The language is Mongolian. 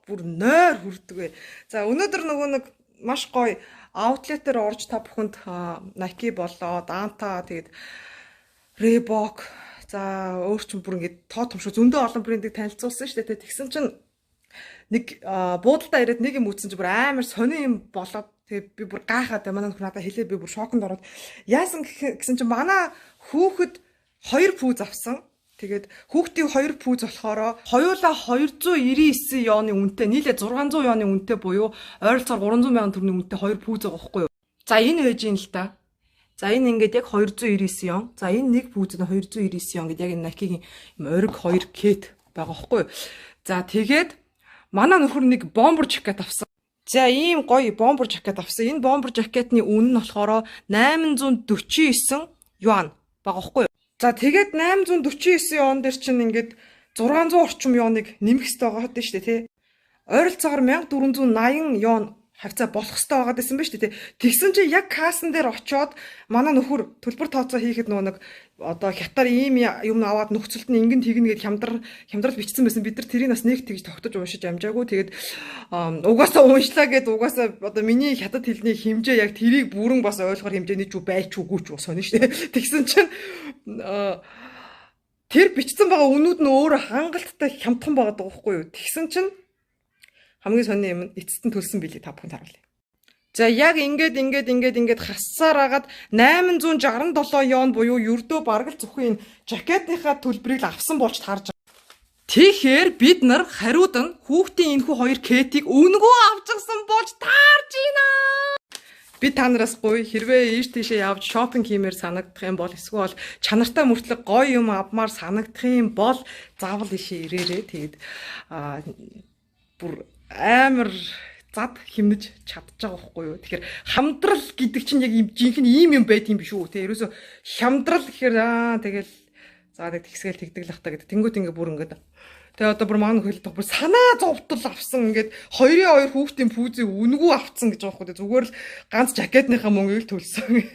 бүр нойр хүрдэг. За өнөөдөр нөгөө нэг маш гоё аутлетээр орж та бүхэнд Nike болоо, Danta тэгээд Reebok за өөр ч бүр ингээд тоо томшоо зөндөө олон брендийг танилцуулсан шүү дээ. Тэгсэн чинь нэг буудалдаа ирээд нэг юм үзсэн чинь бүр амар сони юм болоод тэгээ би бүр гайхаад манай нөхөр надад хэлээ би бүр шоконд ороод яасан гэсэн чинь манай хүүхэд 2 пүүз авсан. Тэгээд хүүхдийн 2 пүүз болохоор хоёулаа 299 ёоны үнэтэй нийлээ 600 ёоны үнэтэй буюу ойролцоогоор 300 мянган төгрөгийн үнэтэй 2 пүүз байгаа байхгүй юу. За энэ ээж юм л та. За энэ ингээд яг 299 ён. За энэ нэг пүүз нь 299 ён гэдэг яг энэ Nike-гийн ориг 2 кет байгаа байхгүй юу. За тэгээд манай нөхөр нэг бомбер жакет авсан. За ийм гоё бомбер жакет авсан. Энэ бомбер жакетны үнэ нь болохоор 849 юан байгаа байхгүй юу. За тэгээд 849 он дээр чинь ингээд 600 орчим ёныг нэмэх хэрэгтэй байгаа гэдэг шүү дээ тий. Ойролцоогоор 1480 ён хавцаа болох хэрэгтэй байгаа гэсэн ба шүү дээ тий. Тэгсэн чинь яг кассан дээр очиод манай нөхөр төлбөр тооцоо хийхэд нөгөө нэг одоо хятар ийм юм аваад нөхцөлд нь ингэн тэгнэ гэд хямдрал бичсэн байсан. Бид нар тэрийг бас нэг тэгж тогтож уншиж амжаагүй. Тэгээд угаасаа уншлаа гэд угаасаа одоо миний хятад хэлний хэмжээ яг тэрийг бүрэн бас ойлгохоор хэмжээний ч байчгүй ч сонь шүү дээ. Тэгсэн чинь тэр бичсэн байгаа үнүүд нь өөр хангалттай хямдхан байгаа даахгүй юу. Тэгсэн чинь хамгийн сонин юм эцэст нь төлсөн билий та бүхэн харуулъя. За яг ингээд хассаар агаад 867 ён буюу ердөө бараг л зөвхөн энэ жакетныхаа төлбөрийг л авсан болж таарж байгаа. Тэгэхээр бид нар хариуд нь хүүхдийн энэхүү 2 кетийг өнгөө авчихсан болж таарж байна. Би та нараас гоё хэрвээ ийш тийшээ явж шопинг хиймээр санагдах юм бол эсвэл чанартай мөртлөг гоё юм авмаар санагдах юм бол заавал ийшээ ирээрээ. Тэгээд бүр амар зад химнэж чадчих байгаа байхгүй юу. Тэгэхээр хамдрал гэдэг чинь яг жинхэнэ ийм юм байт юм биш үү те. Ерөөсө хамдрал гэхээр тэгэл за тэгсгээл тэгдэг л хата гэдэг. Тэнгүүд ингээ бүр ингээд тэгээ одоо бүр маань хөлдөг бүр санаа зовтол авсан ингээд 2-2 хүүхдийн пүүзийг үнгүү авцсан гэж байгаа байхгүй. Зүгээр л ганц жакетныхаа мөнгийг төлсөн.